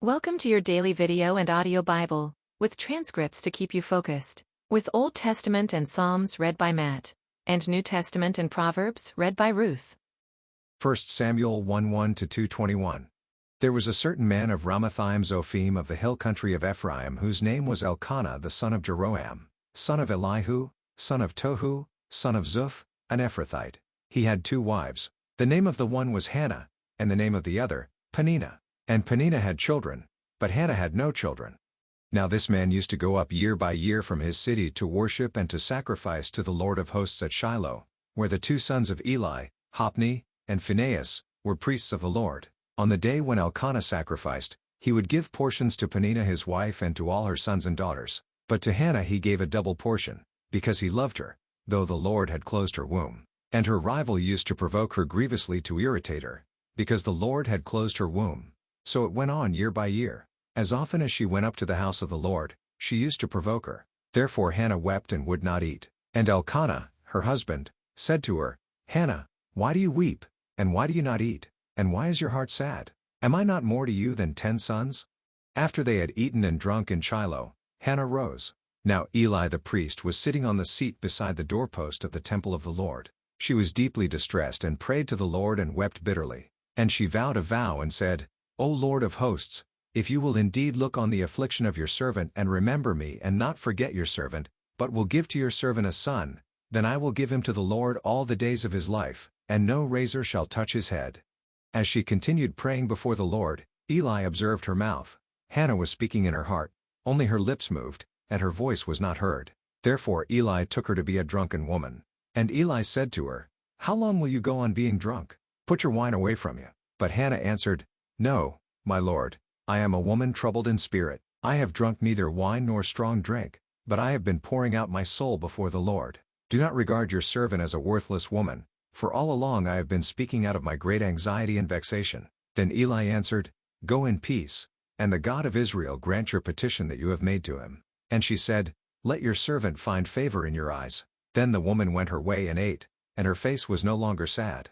Welcome to your daily video and audio Bible, with transcripts to keep you focused, with Old Testament and Psalms read by Matt, and New Testament and Proverbs read by Ruth. 1 Samuel 1:1-2:21. There was a certain man of Ramathaim Zophim of the hill country of Ephraim whose name was Elkanah the son of Jeroham, son of Elihu, son of Tohu, son of Zuph, an Ephrathite. He had 2 wives. The name of the one was Hannah, and the name of the other, Peninnah. And Peninnah had children, but Hannah had no children. Now this man used to go up year by year from his city to worship and to sacrifice to the Lord of hosts at Shiloh, where the 2 sons of Eli, Hophni and Phinehas, were priests of the Lord. On the day when Elkanah sacrificed, he would give portions to Peninnah his wife and to all her sons and daughters. But to Hannah he gave a double portion, because he loved her, though the Lord had closed her womb. And her rival used to provoke her grievously to irritate her, because the Lord had closed her womb. So it went on year by year. As often as she went up to the house of the Lord, she used to provoke her. Therefore Hannah wept and would not eat. And Elkanah, her husband, said to her, "Hannah, why do you weep, and why do you not eat, and why is your heart sad? Am I not more to you than 10 sons?" After they had eaten and drunk in Shiloh, Hannah rose. Now Eli the priest was sitting on the seat beside the doorpost of the temple of the Lord. She was deeply distressed and prayed to the Lord and wept bitterly. And she vowed a vow and said, "O Lord of hosts, if you will indeed look on the affliction of your servant and remember me and not forget your servant, but will give to your servant a son, then I will give him to the Lord all the days of his life, and no razor shall touch his head." As she continued praying before the Lord, Eli observed her mouth. Hannah was speaking in her heart, only her lips moved, and her voice was not heard. Therefore Eli took her to be a drunken woman. And Eli said to her, "How long will you go on being drunk? Put your wine away from you." But Hannah answered, "No, my lord, I am a woman troubled in spirit. I have drunk neither wine nor strong drink, but I have been pouring out my soul before the Lord. Do not regard your servant as a worthless woman, for all along I have been speaking out of my great anxiety and vexation." Then Eli answered, "Go in peace, and the God of Israel grant your petition that you have made to him." And she said, "Let your servant find favor in your eyes." Then the woman went her way and ate, and her face was no longer sad.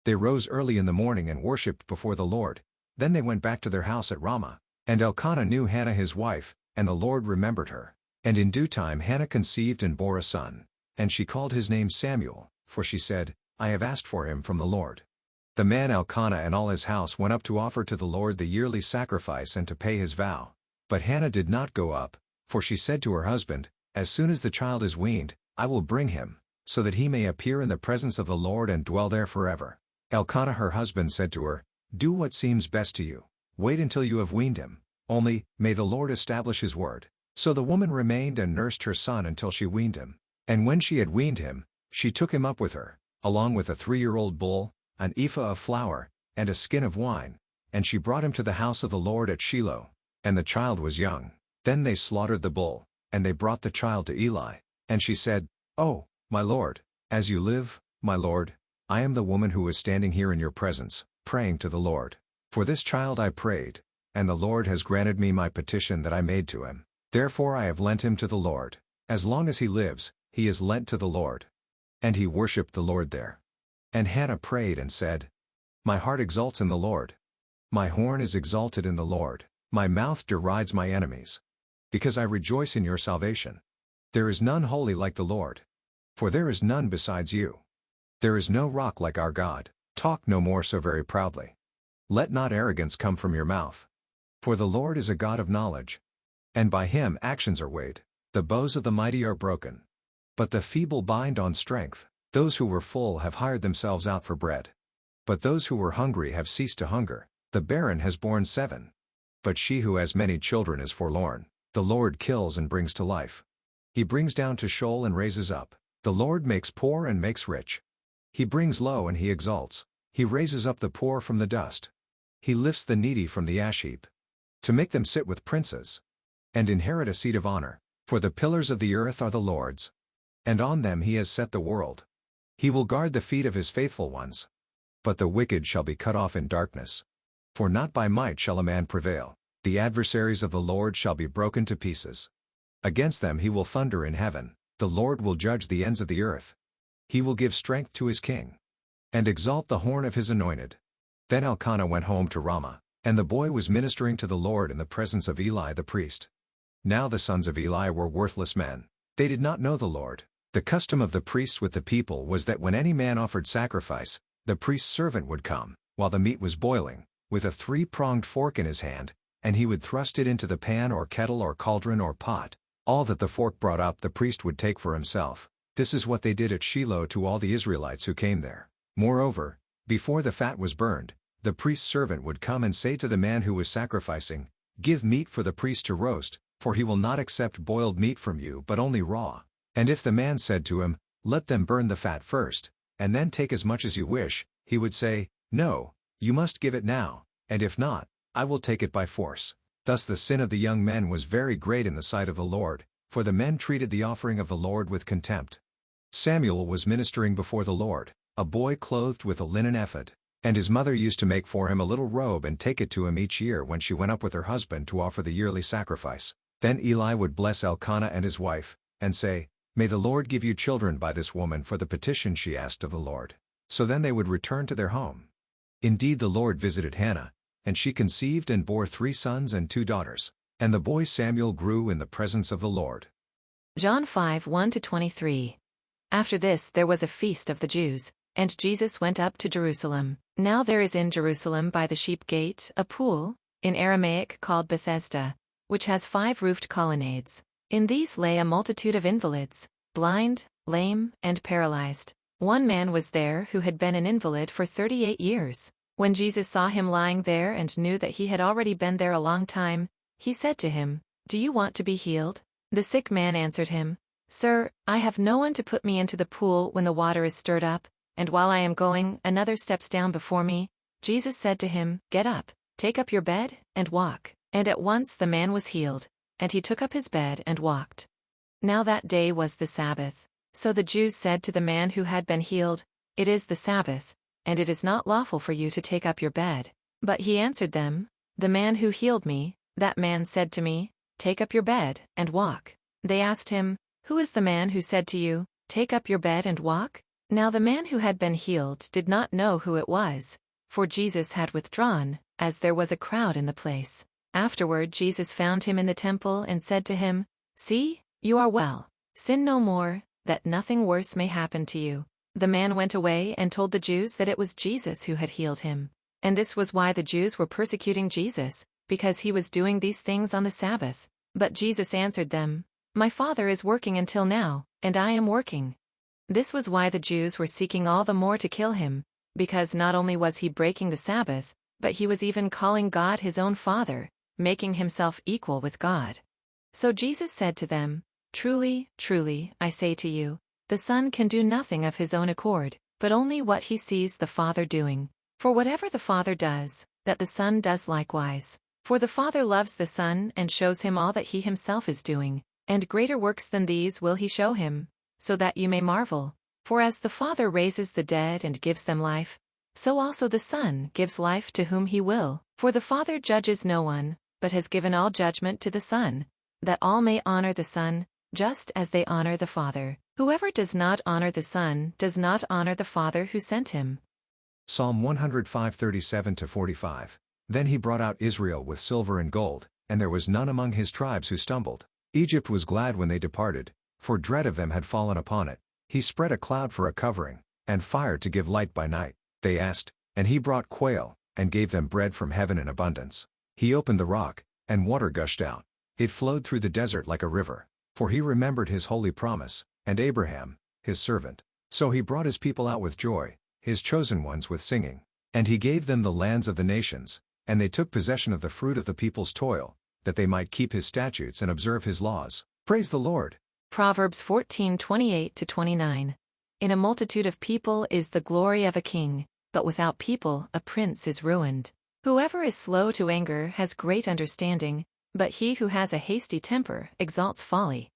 They rose early in the morning and worshipped before the Lord. Then they went back to their house at Ramah. And Elkanah knew Hannah his wife, and the Lord remembered her. And in due time Hannah conceived and bore a son. And she called his name Samuel, for she said, "I have asked for him from the Lord." The man Elkanah and all his house went up to offer to the Lord the yearly sacrifice and to pay his vow. But Hannah did not go up, for she said to her husband, "As soon as the child is weaned, I will bring him, so that he may appear in the presence of the Lord and dwell there forever." Elkanah her husband said to her, "Do what seems best to you. Wait until you have weaned him, only, may the Lord establish his word." So the woman remained and nursed her son until she weaned him. And when she had weaned him, she took him up with her, along with a 3-year-old bull, an ephah of flour, and a skin of wine, and she brought him to the house of the Lord at Shiloh. And the child was young. Then they slaughtered the bull, and they brought the child to Eli. And she said, "Oh, my lord, as you live, my lord, I am the woman who is standing here in your presence, praying to the Lord. For this child I prayed, and the Lord has granted me my petition that I made to him. Therefore I have lent him to the Lord. As long as he lives, he is lent to the Lord." And he worshipped the Lord there. And Hannah prayed and said, "My heart exults in the Lord. My horn is exalted in the Lord. My mouth derides my enemies. Because I rejoice in your salvation. There is none holy like the Lord. For there is none besides you. There is no rock like our God. Talk no more so very proudly. Let not arrogance come from your mouth. For the Lord is a God of knowledge. And by him actions are weighed. The bows of the mighty are broken. But the feeble bind on strength. Those who were full have hired themselves out for bread. But those who were hungry have ceased to hunger. The barren has borne 7. But she who has many children is forlorn. The Lord kills and brings to life. He brings down to Sheol and raises up. The Lord makes poor and makes rich. He brings low and he exalts. He raises up the poor from the dust. He lifts the needy from the ash heap, to make them sit with princes, and inherit a seat of honor. For the pillars of the earth are the Lord's, and on them he has set the world. He will guard the feet of his faithful ones. But the wicked shall be cut off in darkness. For not by might shall a man prevail. The adversaries of the Lord shall be broken to pieces. Against them he will thunder in heaven. The Lord will judge the ends of the earth. He will give strength to his king, and exalt the horn of his anointed. Then Elkanah went home to Ramah. And the boy was ministering to the Lord in the presence of Eli the priest. Now the sons of Eli were worthless men. They did not know the Lord. The custom of the priests with the people was that when any man offered sacrifice, the priest's servant would come, while the meat was boiling, with a three-pronged fork in his hand, and he would thrust it into the pan or kettle or cauldron or pot. All that the fork brought up the priest would take for himself. This is what they did at Shiloh to all the Israelites who came there. Moreover, before the fat was burned, the priest's servant would come and say to the man who was sacrificing, "Give meat for the priest to roast, for he will not accept boiled meat from you but only raw." And if the man said to him, "Let them burn the fat first, and then take as much as you wish," he would say, "No, you must give it now, and if not, I will take it by force." Thus the sin of the young men was very great in the sight of the Lord, for the men treated the offering of the Lord with contempt. Samuel was ministering before the Lord, a boy clothed with a linen ephod, and his mother used to make for him a little robe and take it to him each year when she went up with her husband to offer the yearly sacrifice. Then Eli would bless Elkanah and his wife, and say, "May the Lord give you children by this woman for the petition she asked of the Lord." So then they would return to their home. Indeed the Lord visited Hannah, and she conceived and bore 3 sons and 2 daughters. And the boy Samuel grew in the presence of the Lord. John 5:1-23. After this there was a feast of the Jews, and Jesus went up to Jerusalem. Now there is in Jerusalem by the sheep gate a pool, in Aramaic called Bethesda, which has 5 roofed colonnades. In these lay a multitude of invalids, blind, lame, and paralyzed. One man was there who had been an invalid for 38 years. When Jesus saw him lying there and knew that he had already been there a long time, he said to him, "Do you want to be healed?" The sick man answered him, "Sir, I have no one to put me into the pool when the water is stirred up, and while I am going, another steps down before me." Jesus said to him, "Get up, take up your bed, and walk." And at once the man was healed, and he took up his bed and walked. Now that day was the Sabbath. So the Jews said to the man who had been healed, "It is the Sabbath, and it is not lawful for you to take up your bed." But he answered them, "The man who healed me, that man said to me, 'Take up your bed, and walk.'" They asked him, "Who is the man who said to you, 'Take up your bed and walk'?" Now the man who had been healed did not know who it was, for Jesus had withdrawn, as there was a crowd in the place. Afterward Jesus found him in the temple and said to him, "See, you are well. Sin no more, that nothing worse may happen to you." The man went away and told the Jews that it was Jesus who had healed him. And this was why the Jews were persecuting Jesus, because he was doing these things on the Sabbath. But Jesus answered them, "My Father is working until now, and I am working." This was why the Jews were seeking all the more to kill him, because not only was he breaking the Sabbath, but he was even calling God his own Father, making himself equal with God. So Jesus said to them, "Truly, truly, I say to you, the Son can do nothing of his own accord, but only what he sees the Father doing. For whatever the Father does, that the Son does likewise. For the Father loves the Son and shows him all that he himself is doing, and greater works than these will he show him, so that you may marvel. For as the Father raises the dead and gives them life, so also the Son gives life to whom he will. For the Father judges no one, but has given all judgment to the Son, that all may honor the Son, just as they honor the Father. Whoever does not honor the Son does not honor the Father who sent him." Psalm 105:37-45. Then he brought out Israel with silver and gold, and there was none among his tribes who stumbled. Egypt was glad when they departed, for dread of them had fallen upon it. He spread a cloud for a covering, and fire to give light by night. They asked, and he brought quail, and gave them bread from heaven in abundance. He opened the rock, and water gushed out. It flowed through the desert like a river. For he remembered his holy promise, and Abraham, his servant. So he brought his people out with joy, his chosen ones with singing. And he gave them the lands of the nations, and they took possession of the fruit of the people's toil, that they might keep his statutes and observe his laws. Praise the Lord. Proverbs 14:28-29. In a multitude of people is the glory of a king, but without people a prince is ruined. Whoever is slow to anger has great understanding, but he who has a hasty temper exalts folly.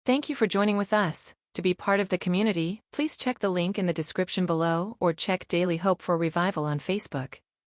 Thank you for joining with us. To be part of the community, please check the link in the description below or check Daily Hope for Revival on Facebook.